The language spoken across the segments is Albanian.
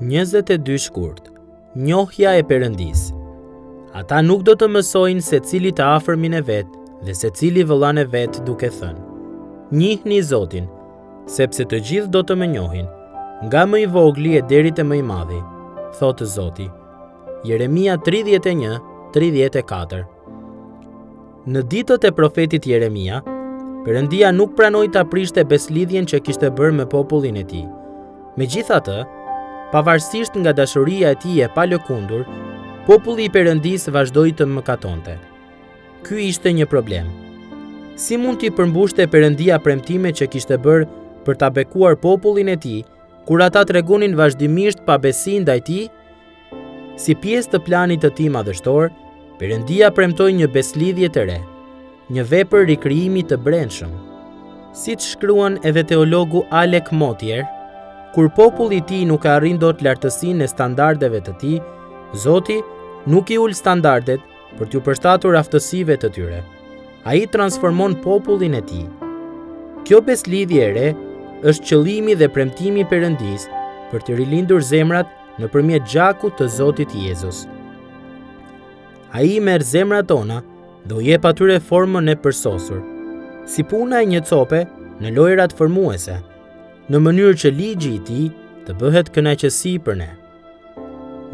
22 shkurt. Njohja e Perëndis. Ata nuk do të mësojnë se cili të afërmin e vetë dhe se cili vëllan e vetë duke thënë: Njihni Zotin, sepse të gjithë do të më njohin, nga më i vogli e deri te më i madhi, thotë Zoti. Jeremia 31:34. Në ditët e profetit Jeremia, Perëndia nuk pranoi ta prishte beslidhjen që kishte bërë me popullin e tij. Megjithatë, pavarësisht nga dashuria e tij e palëkundur, populli i Perëndisë vazhdoi të mëkatonte. Ky ishte një problem. Si mund t'i përmbushte Perëndia premtime që kishte bërë për ta bekuar popullin e tij, kur ata tregonin vazhdimisht pabesi ndaj tij? Si pjesë të planit të tij madhështor, Perëndia premtoi një beslidhje të re, një vepër rikrijimi të brendshëm. Siç shkruan edhe teologu Alec Motyer, kur populli i tij nuk arrin dot lartësinë e standardeve të tij, Zoti nuk i ul standardet për t'u përshtatur aftësive të tyre. Ai transformon popullin e tij. Kjo beslidhje e re është qëllimi dhe premtimi i Perëndisë për të rilindur zemrat nëpërmjet gjakut të Zotit Jezus. Ai merr zemrat tona dhe u jep atyre formën e përsosur, si puna e një cope në lojrat formuese, në mënyrë që ligji i tij të bëhet kënaqësi për ne.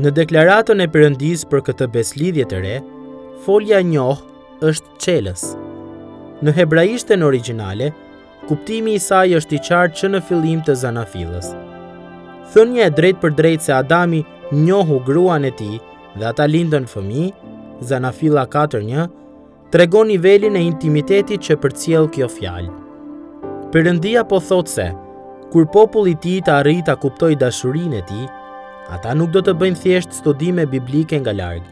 Në deklaratën e Perëndisë për këtë beslidhje të re, folja njoh është çelës. Në hebraishten origjinale, kuptimi i saj është i qartë që në fillim të zanafillës. Thënia e drejtë për drejtë se Adami njohu gruan e tij dhe ata lindën fëmijë, Zanafilla 4:1, tregon nivelin e intimitetit që përcjell kjo fjalë. Perëndia po thotë se, kur populli i tij të arrijë ta kuptojë dashurinë e tij, ata nuk do të bëjnë thjesht studime biblike nga larg.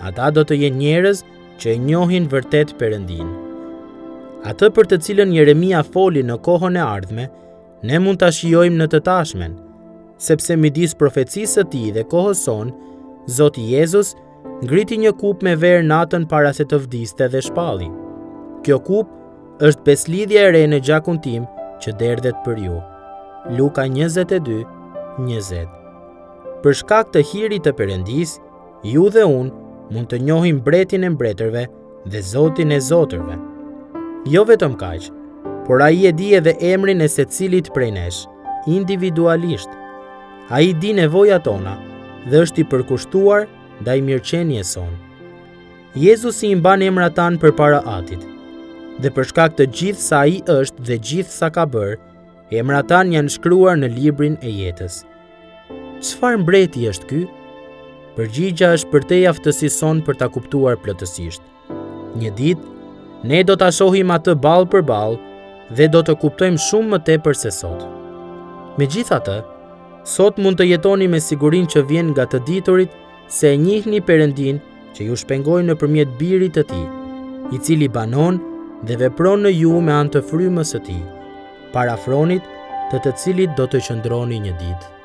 Ata do të jenë njerëz që e njohin vërtet Perëndin. Atë për të cilën Jeremia foli në kohën e ardhme, ne mund ta shijojmë në të tashmen, sepse midis profecisë së tij dhe kohës sonë, Zoti Jezus ngriti një kup me verë natën para se të vdiste dhe shpalli. Kjo kup është beslidhja e re në gjakun tim që derdhet për ju. Luka 22:20. Për shkak të hirit të Perëndisë, ju dhe unë mund të njohim Mbretin e mbretërve dhe Zotin e zotërve. Jo vetëm kaq, por ai e di edhe emrin e secilit prej nesh, individualisht. Ai di nevojat tona dhe është i përkushtuar ndaj mirëqenies sonë. Jezusi i mban emrat tanë përpara Atit. Dhe për shkak të gjithë sa ai është dhe gjithë sa ka bërë, emrat tanë janë shkruar në librin e jetës. Çfarë mbreti është ky? Përgjigja është përtej aftësisë sonë për ta kuptuar plotësisht. Një ditë, ne do ta shohim atë ballë për ballë dhe do të kuptojmë shumë më tepër se sot. Megjithatë, sot mund të jetoni me sigurinë që vjen nga të diturit se e njihni Perëndin që ju shpengoi nëpërmjet birit të tij, i cili banon dhe vepron në ju me anë të frymës së tij, para fronit të cilit do të qëndroni një ditë.